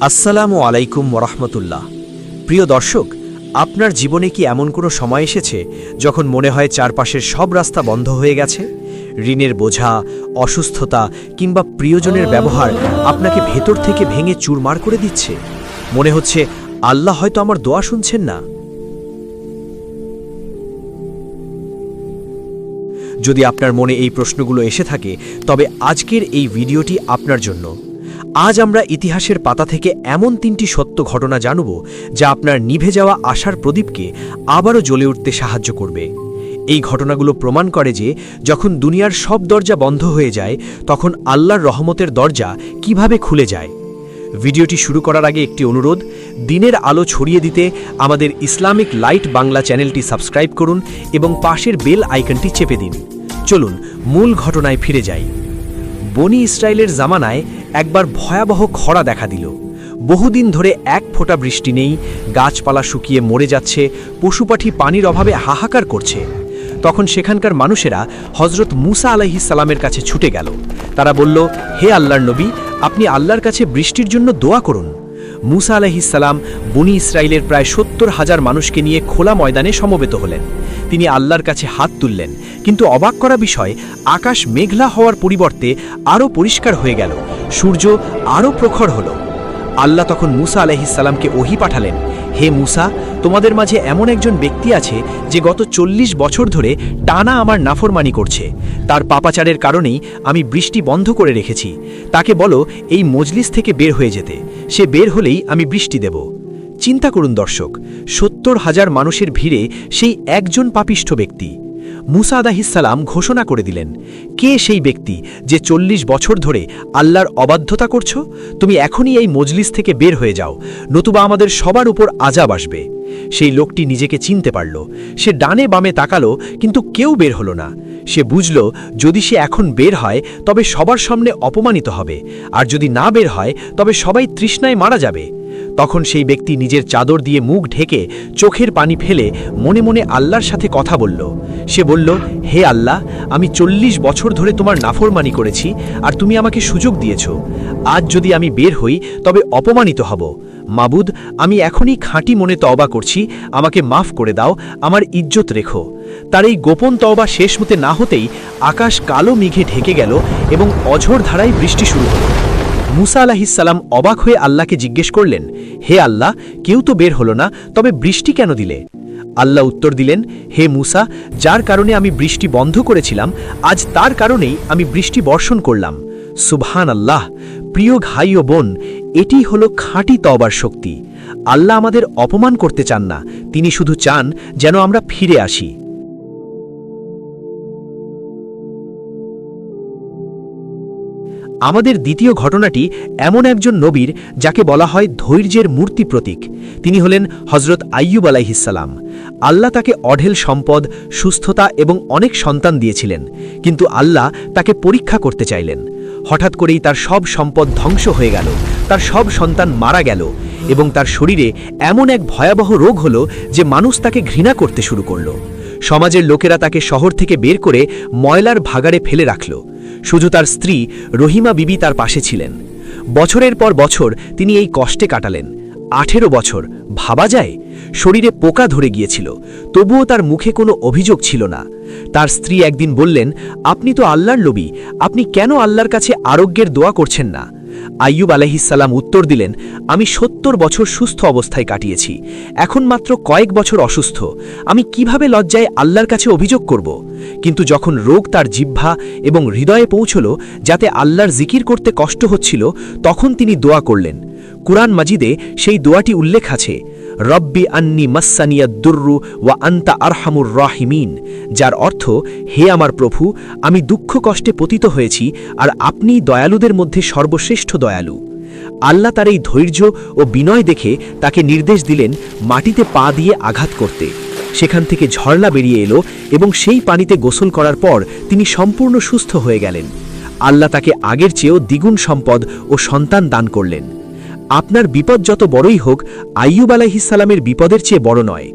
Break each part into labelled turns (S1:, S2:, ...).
S1: আসসালামু আলাইকুম ওরহমতুল্লাহ। প্রিয় দর্শক, আপনার জীবনে কি এমন কোনো সময় এসেছে যখন মনে হয় চারপাশের সব রাস্তা বন্ধ হয়ে গেছে? ঋণের বোঝা, অসুস্থতা কিংবা প্রিয়জনের ব্যবহার আপনাকে ভেতর থেকে ভেঙে চুরমার করে দিচ্ছে। মনে হচ্ছে আল্লাহ হয়তো আমার দোয়া শুনছেন না। যদি আপনার মনে এই প্রশ্নগুলো এসে থাকে, তবে আজকের এই ভিডিওটি আপনার জন্য। আজ আমরা ইতিহাসের পাতা থেকে এমন 3টি সত্য ঘটনা জানব যা আপনার নিভে যাওয়া আশার প্রদীপকে আবারও জ্বলে উঠতে সাহায্য করবে। এই ঘটনাগুলো প্রমাণ করে যে যখন দুনিয়ার সব দরজা বন্ধ হয়ে যায়, তখন আল্লাহর রহমতের দরজা কিভাবে খুলে যায়। ভিডিওটি শুরু করার আগে একটি অনুরোধ, দিনের আলো ছড়িয়ে দিতে আমাদের ইসলামিক লাইট বাংলা চ্যানেলটি সাবস্ক্রাইব করুন এবং পাশের বেল আইকনটি চেপে দিন। চলুন মূল ঘটনায় ফিরে যাই। বনি ইসরায়েলের জামানায় একবার ভয়াবহ খরা দেখা দিল। বহুদিন ধরে এক ফোঁটা বৃষ্টি নেই, গাছপালা শুকিয়ে মরে যাচ্ছে, পশুপাখি পানির অভাবে হাহাকার করছে। তখন সেখানকার মানুষেরা হজরত মুসা আলাইহিস সালামের কাছে ছুটে গেল। তারা বলল, হে আল্লাহর নবী, আপনি আল্লাহর কাছে বৃষ্টির জন্য দোয়া করুন। মুসা আলাইহিস সালাম বনি ইসরায়েলের প্রায় 70,000 মানুষকে নিয়ে খোলা ময়দানে সমবেত হলেন। তিনি আল্লাহর কাছে হাত তুললেন, কিন্তু অবাক করা বিষয়, আকাশ মেঘলা হওয়ার পরিবর্তে আরও পরিষ্কার হয়ে গেল, সূর্য আরও প্রখর হল। আল্লাহ তখন মুসা আলাইহিস সালামকে ওহী পাঠালেন, হে মুসা, তোমাদের মাঝে এমন একজন ব্যক্তি আছে যে গত 40 বছর ধরে টানা আমার নাফরমানি করছে। তার পাপাচারের কারণেই আমি বৃষ্টি বন্ধ করে রেখেছি। তাকে বলো এই মজলিস থেকে বের হয়ে যেতে। সে বের হলেই আমি বৃষ্টি দেব। চিন্তা করুন দর্শক, 70,000 মানুষের ভিড়ে সেই একজন পাপিষ্ঠ ব্যক্তি। মুসা আলাইহিস সালাম ঘোষণা করে দিলেন, কে সেই ব্যক্তি যে 40 বছর ধরে আল্লাহর অবাধ্যতা করছো? তুমি এখনই এই মজলিস থেকে বের হয়ে যাও, নতুবা আমাদের সবার উপর আযাব আসবে। সেই লোকটি নিজেকে চিনতে পারল। সে ডানে বামে তাকালো, কিন্তু কেউ বের হলো না। সে বুঝল, যদি সে এখন বের হয় তবে সবার সামনে অপমানিত হবে, আর যদি না বের হয় তবে সবাই তৃষ্ণায় মারা যাবে। তখন সেই ব্যক্তি নিজের চাদর দিয়ে মুখ ঢেকে চোখের পানি ফেলে মনে মনে আল্লাহর সাথে কথা বলল। সে বলল, হে আল্লাহ, আমি 40 বছর ধরে তোমার নাফরমানি করেছি, আর তুমি আমাকে সুযোগ দিয়েছ। আজ যদি আমি বের হই তবে অপমানিত হব। মাবুদ, আমি এখনই খাঁটি মনে তওবা করছি, আমাকে মাফ করে দাও, আমার ইজ্জত রেখো। তার এই গোপন তওবা শেষ হতে না হতেই আকাশ কালো মেঘে ঢেকে গেল এবং অঝোর ধারায় বৃষ্টি শুরু হল। মুসা আলাইহিস সালাম অবাক হয়ে আল্লাহকে জিজ্ঞেস করলেন, হে আল্লাহ, কেউ তো বের হলো না, তবে বৃষ্টি কেন দিলে? আল্লাহ উত্তর দিলেন, হে মুসা, যার কারণে আমি বৃষ্টি বন্ধ করেছিলাম, আজ তার কারণেই আমি বৃষ্টি বর্ষণ করলাম। সুবহান আল্লাহ। প্রিয় ভাই ও বোন, এটি হলো খাঁটি তওবার শক্তি। আল্লাহ আমাদের অপমান করতে চান না, তিনি শুধু চান যেন আমরা ফিরে আসি। আমাদের দ্বিতীয় ঘটনাটি এমন একজন নবীর যাকে বলা হয় ধৈর্যের মূর্তি প্রতীক। তিনি হলেন হজরত আইয়ুব আলাইহিস সালাম। আল্লাহ তাকে অঢেল সম্পদ, সুস্থতা এবং অনেক সন্তান দিয়েছিলেন, কিন্তু আল্লাহ তাকে পরীক্ষা করতে চাইলেন। হঠাৎ করেই তার সব সম্পদ ধ্বংস হয়ে গেল, তার সব সন্তান মারা গেল এবং তার শরীরে এমন এক ভয়াবহ রোগ হলো যে মানুষ তাকে ঘৃণা করতে শুরু করল। সমাজের লোকেরা তাকে শহর থেকে বের করে ময়লার ভাগাড়ে ফেলে রাখল। শুধু তার স্ত্রী রহিমা বিবি তার পাশে ছিলেন। বছরের পর বছর তিনি এই কষ্টে কাটালেন। 18 বছর, ভাবা যায়? শরীরে পোকা ধরে গিয়েছিল, তবুও তার মুখে কোনো অভিযোগ ছিল না। তার স্ত্রী একদিন বললেন, আপনি তো আল্লাহর নবী, আপনি কেন আল্লাহর কাছে আরোগ্যের দোয়া করছেন না? আইয়ুব আলাইহিস সালাম উত্তর দিলেন, আমি 70 বছর সুস্থ অবস্থায় কাটিয়েছি, এখন মাত্র কয়েক বছর অসুস্থ। আমি কিভাবে লজ্জায় আল্লাহর কাছে অভিযোগ করব? কিন্তু যখন রোগ তার জিহ্বা এবং হৃদয়ে পৌঁছল, যাতে আল্লাহর জিকির করতে কষ্ট হচ্ছিল, তখন তিনি দোয়া করলেন। কুরআন মাজিদে সেই দোয়াটি উল্লেখ আছে, রব্বি আন্নি মাসানিয়াদ দুররু ওয়া আনতা আরহামুর রাহিমিন, যার অর্থ, হে আমার প্রভু, আমি দুঃখ কষ্টে পতিত হয়েছি, আর আপনিই দয়ালুদের মধ্যে সর্বশ্রেষ্ঠ দয়ালু। আল্লাহ তার এই ধৈর্য ও বিনয় দেখে তাকে নির্দেশ দিলেন মাটিতে পা দিয়ে আঘাত করতে। সেখান থেকে ঝর্ণা বেরিয়ে এলো এবং সেই পানিতে গোসল করার পর তিনি সম্পূর্ণ সুস্থ হয়ে গেলেন। আল্লাহ তাকে আগের চেয়েও দ্বিগুণ সম্পদ ও সন্তান দান করলেন। আপনার বিপদ যত বড়ই হোক, আইয়ুব আলাইহিস সালামের বিপদের চেয়ে বড় নয়।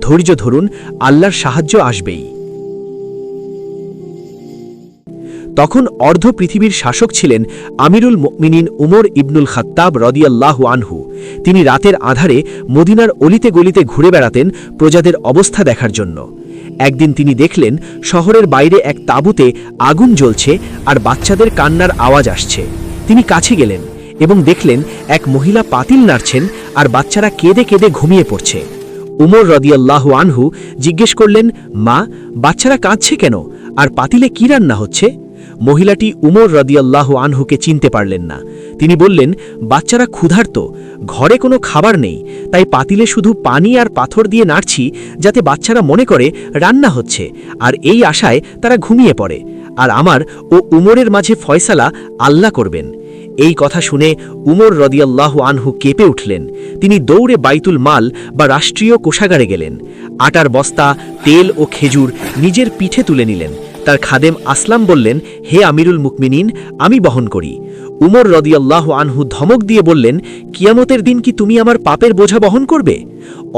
S1: ধৈর্য ধরুন, আল্লাহর সাহায্য আসবেই। তখন অর্ধ পৃথিবীর শাসক ছিলেন আমিরুল মুমিনিন উমর ইবনুল খাত্তাব রাদিয়াল্লাহু আনহু। তিনি রাতের আধারে মদিনার অলিতে গলিতে ঘুরে বেড়াতেন প্রজাদের অবস্থা দেখার জন্য। একদিন তিনি দেখলেন শহরের বাইরে এক তাঁবুতে আগুন জ্বলছে আর বাচ্চাদের কান্নার আওয়াজ আসছে। তিনি কাছে গেলেন এবং দেখলেন এক মহিলা পাতিল নাড়ছেন আর বাচ্চারা কেঁদে কেঁদে ঘুমিয়ে পড়ছে। উমর রাদিয়াল্লাহু আনহু জিজ্ঞেস করলেন, মা, বাচ্চারা কাঁদছে কেন আর পাতিলে কি রান্না হচ্ছে? মহিলাটি উমর রাদিয়াল্লাহু আনহুকে চিনতে পারলেন না। তিনি বললেন, বাচ্চারা ক্ষুধার্ত, ঘরে কোনো খাবার নেই, তাই পাতিলে শুধু পানি আর পাথর দিয়ে নাড়ছি যাতে বাচ্চারা মনে করে রান্না হচ্ছে, আর এই আশায় তারা ঘুমিয়ে পড়ে, আর আমার ও উমরের মাঝে ফয়সালা আল্লাহ করবেন। এই কথা শুনে উমর রাদিয়াল্লাহু আনহু কেঁপে উঠলেন। তিনি দৌড়ে বাইতুল মাল বা রাষ্ট্রীয় কোষাগারে গেলেন। আটার বস্তা, তেল ও খেজুর নিজের পিঠে তুলে নিলেন। তার খাদেম আসলাম বললেন, হে আমিরুল মুকমিনিন, আমি বহন করি। উমর রাদিয়াল্লাহু আনহু ধমক দিয়ে বললেন, কিয়ামতের দিন কি তুমি আমার পাপের বোঝা বহন করবে?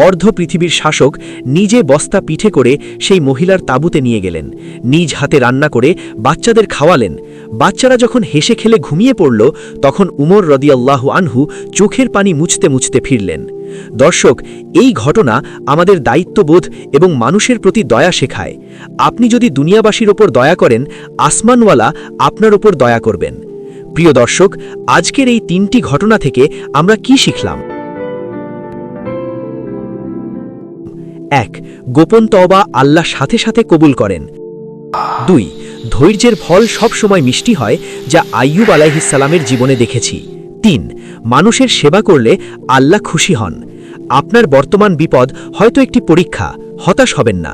S1: অর্ধ পৃথিবীর শাসক নিজে বস্তা পিঠে করে সেই মহিলার তাঁবুতে নিয়ে গেলেন। নিজ হাতে রান্না করে বাচ্চাদের খাওয়ালেন। বাচ্চারা যখন হেসে খেলে ঘুমিয়ে পড়ল, তখন উমর রাদিয়াল্লাহু আনহু চোখের পানি মুছতে মুছতে ফিরলেন। দর্শক, এই ঘটনা আমাদের দায়িত্ববোধ এবং মানুষের প্রতি দয়া শেখায়। আপনি যদি দুনিয়াবাসীর ওপর দয়া করেন, আসমানওয়ালা আপনার ওপর দয়া করবেন। প্রিয় দর্শক, আজকের এই 3টি ঘটনা থেকে আমরা কি শিখলাম? 1. গোপন তওবা আল্লাহ সাথে সাথে কবুল করেন। 2. ধৈর্যের ফল সব সময় মিষ্টি হয়, যা আইয়ুব আলাইহিস সালামের জীবনে দেখেছি। 3. মানুষের সেবা করলে আল্লাহ খুশি হন। আপনার বর্তমান বিপদ হয়তো একটি পরীক্ষা, হতাশ হবেন না।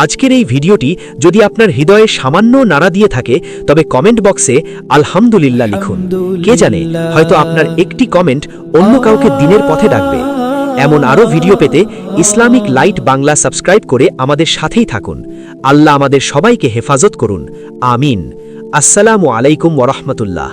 S1: আজকের এই ভিডিওটি যদি আপনার হৃদয়ে সামান্য নাড়া দিয়ে থাকে, তবে কমেন্ট বক্সে আলহামদুলিল্লাহ লিখুন। কে জানে, হয়তো আপনার একটি কমেন্ট অন্য কাউকে দিনের পথে ডাকবে। এমন আরও ভিডিও পেতে ইসলামিক লাইট বাংলা সাবস্ক্রাইব করে আমাদের সাথেই থাকুন। আল্লাহ আমাদের সবাইকে হেফাজত করুন। আমিন। আসসালামু আলাইকুম ওয়া রাহমাতুল্লাহ।